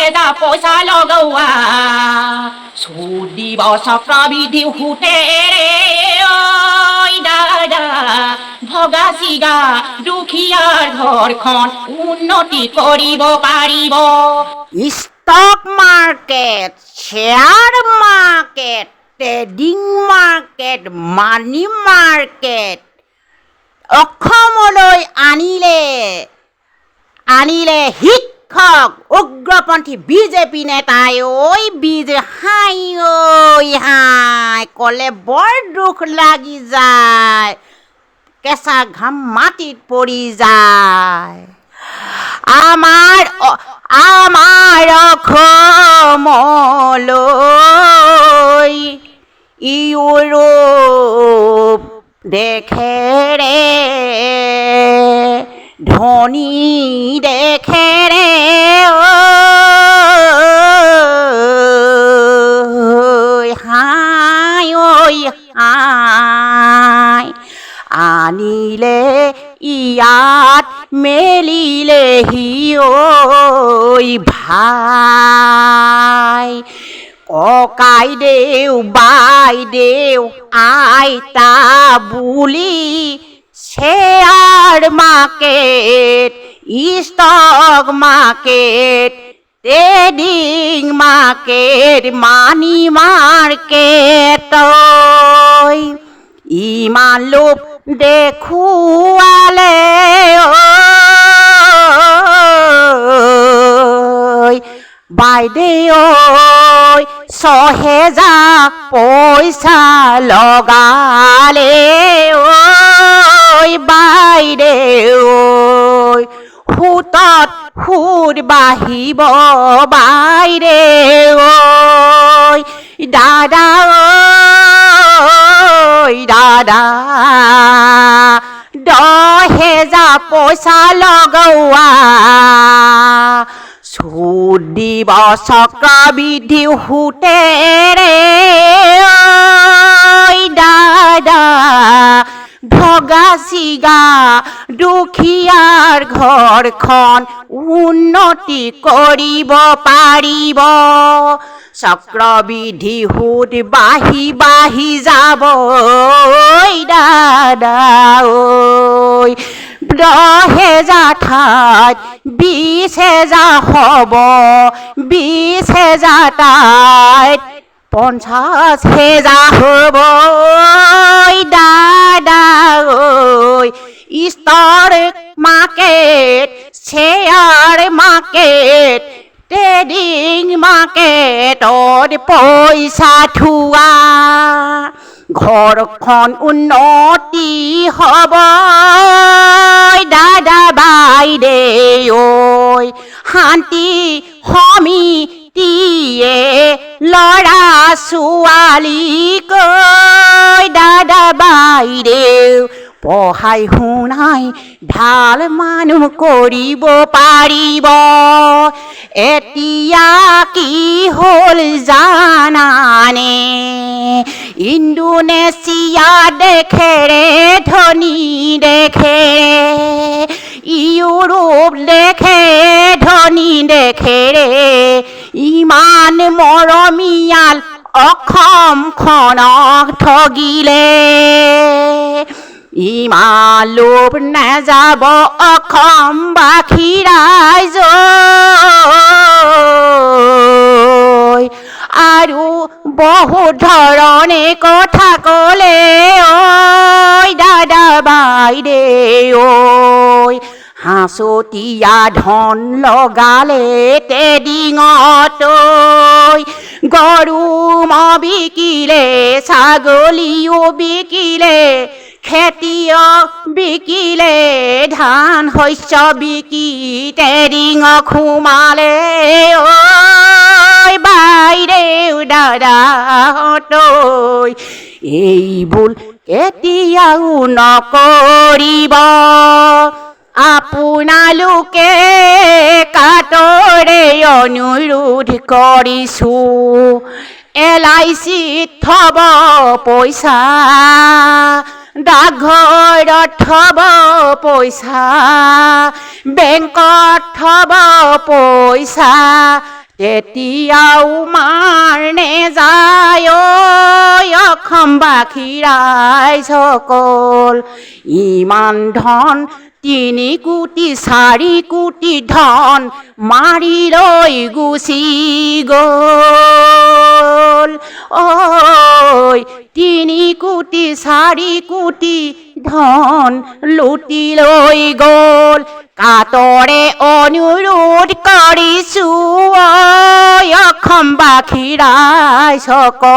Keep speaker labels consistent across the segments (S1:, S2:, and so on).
S1: হেজা পইচা লগোৱা সুদ দিব চক্ৰবৃদ্ধি সুতেৰে ঐ দাদা ভগা চিগা দুখীয়াৰ ঘৰখন উন্নতি কৰিব পাৰিব
S2: stock market share market trading market money market অসমলৈ আনিলে শিক্ষক উগ্ৰপন্থী বিজেপি নেতাই ঐ হাই ক'লে বৰ দুখ লাগি যায় কেঁচা ঘাম মাটিত পৰি যায় আমাৰ অসমলৈ ইউৰোপ দেশেৰে ধনী দেশেৰে হাই আনিলে ইয়াত মেলিলেহি ভাই ককাইদেউ বাইদেউ আইতা বুলি share market stock market trading market money market ইমান লোভ দেখুৱালে বাইদেউ 6,000 পইচা লগালে বাইদেউ সুতত সুদ বাঢ়িব বাইদেউ দাদা দাদা 10,000 পইচা লগোৱা সুদ দিব চক্ৰবৃদ্ধি সুতেৰে দাদা ভগা চিগা দুখীয়াৰ ঘৰখন উন্নতি কৰিব পাৰিব চক্ৰবৃদ্ধি সুদ বাঢ়ি যাব দাদা 10,000 ঠাইত 20,000 হ'ব 20,000 ঠাইত 50,000 হ'ব দাদা stock market share market trading মাৰ্কেটত পইচা থোৱা ঘৰখন উন্নতি হ'ব দাদা বাইদেউ শান্তি সমিতিয়ে ল'ৰা ছোৱালীক দাদা বাইদেউ পঢ়াই শুনাই ভাল মানুহ কৰিব পাৰিব এতিয়া কি হ'ল জানানে ইণ্ডোনেছিয়া দেশেৰে ধনী দেশেৰে ইউৰোপ দেশে ধনী দেশেৰে ইমান মৰমীয়াল অসমখনক ঠগিলে ইমান লোভ নাযাব অসমবাসী ৰাইজ আৰু বহুত ধৰণে কথা ক'লে দাদা বাইদেউ হাঁচতীয়া ধন লগালে ট্ৰেডিঙত গৰু বিকিলে ছাগলীও বিকিলে খেতিয়ক বিকিলে ধান শস্য বিকি ট্ৰেডিঙক সোমালে বাইদেউ দাদাহঁত এইবোৰ কেতিয়াও নকৰিব আপোনালোকে কাতৰে অনুৰোধ কৰিছোঁ LICত থব পইচা ডাকঘৰত থব পইচা বেংকত থব পইচা তেতিয়াও মাৰ নেযায় অসমবাসী ৰাইজসকল ইমান ধন 3 কোটি 4 কোটি ধন মাৰি লৈ গুচি গ'ল ঐ 3 কোটি 4 কোটি ধন লুটি লৈ গ'ল কাতৰে অনুৰোধ কৰিছোঁ অসমবাসী ৰাইজসকল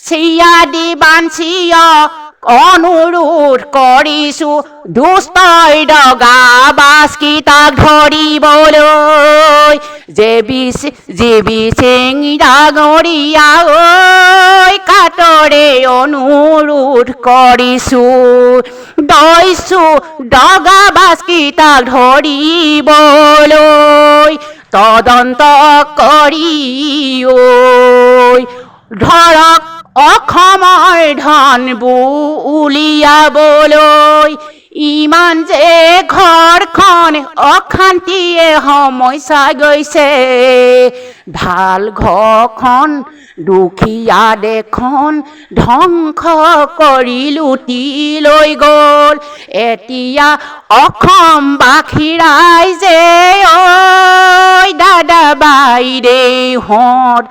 S2: চিয়া দিবাঞ্চিয় অনুৰোধ কৰিছোঁ দুষ্টই দগাবাজকেইটাক ধৰিবলৈ জেবি সিং ডাঙৰীয়া ঐ কাতৰে অনুৰোধ কৰিছোঁ দগাবাজকেইটাক ধৰিবলৈ তদন্ত কৰি ধৰক অসমৰ ধনবোৰ উলিয়াবলৈ ইমান যে ঘৰখন অশান্তিয়ে সমস্যা গৈছে ভাল ঘৰখন দুখীয়া দেশখন ধ্বংস কৰি লুটি লৈ গ'ল এতিয়া অসমবাসী ৰাইজে ঐ দাদা বাইদেউহঁত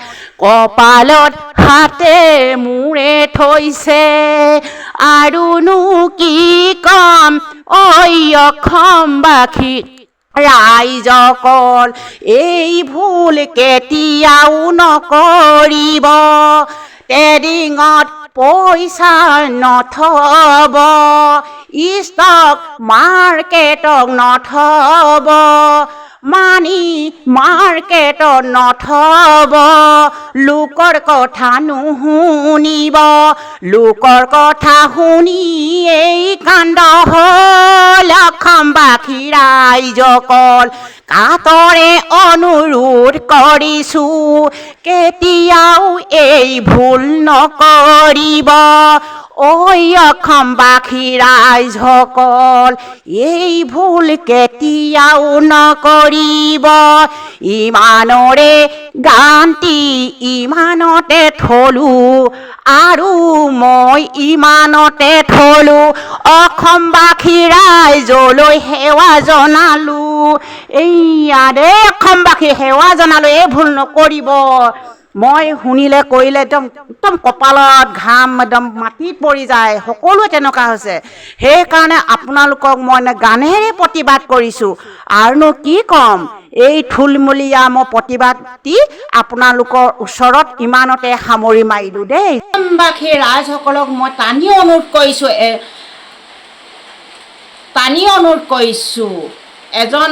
S2: কপালত হাতে মূৰে থৈছে আৰুনো কি কম ঐ অসমবাসী ৰাইজসকল এই ভুল কেতিয়াও নকৰিব ট্ৰেডিঙত পইচা নথব ষ্টক মাৰ্কেটক নথব মানি মাৰ্কেটত নথব লোকৰ কথা নুশুনিব লোকৰ কথা শুনি এই কাণ্ড হ'ল অসমবাসী ৰাইজসকল কাতৰে অনুৰোধ কৰিছোঁ কেতিয়াও এই ভুল নকৰিব ঐ অসমবাসী ৰাইজসকল এই ভুল কেতিয়াও নকৰিব ইমানৰে গান্তি ইমানতে থলোঁ আৰু মই ইমানতে থলোঁ অসমবাসী ৰাইজলৈ সেৱা জনালোঁ এইয়া দেই অসমবাসী সেৱা জনালোঁ এই ভুল নকৰিব মই শুনিলে কৰিলে একদম কপালত ঘাম একদম মাটিত পৰি যায় সকলোৱে তেনেকুৱা হৈছে সেইকাৰণে আপোনালোকক মই গানেৰে প্ৰতিবাদ কৰিছোঁ আৰুনো কি ক'ম এই থুলমূলীয়া মই প্ৰতিবাদ দি আপোনালোকৰ ওচৰত ইমানতে সামৰি মাৰিলোঁ দেই অসমবাসী ৰাইজসকলক মই টানি অনুৰোধ কৰিছোঁ এজন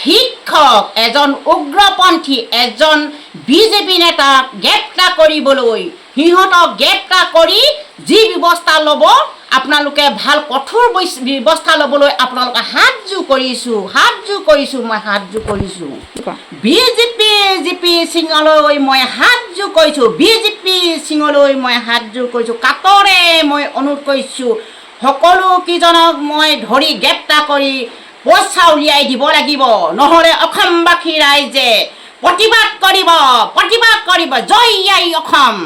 S2: শিক্ষক এজন উগ্ৰপন্থী এজন বিজেপি নেতাক গ্ৰেপ্তাৰ কৰিবলৈ সিহঁতক গ্ৰেপ্তাৰ কৰি যি ব্যৱস্থা ল'ব আপোনালোকে ভাল কঠোৰ ব্যৱস্থা ল'বলৈ আপোনালোকে হাত জোৰ কৰিছোঁ বিজেপি সিঙলৈ মই হাত জোৰ কৰিছোঁ কাতৰে মই অনুৰোধ কৰিছোঁ সকলো কেইজনক মই ধৰি গ্ৰেপ্তাৰ কৰি পইচা উলিয়াই দিব লাগিব নহ'লে অসমবাসী ৰাইজে প্ৰতিবাদ কৰিব জয় আই অসম।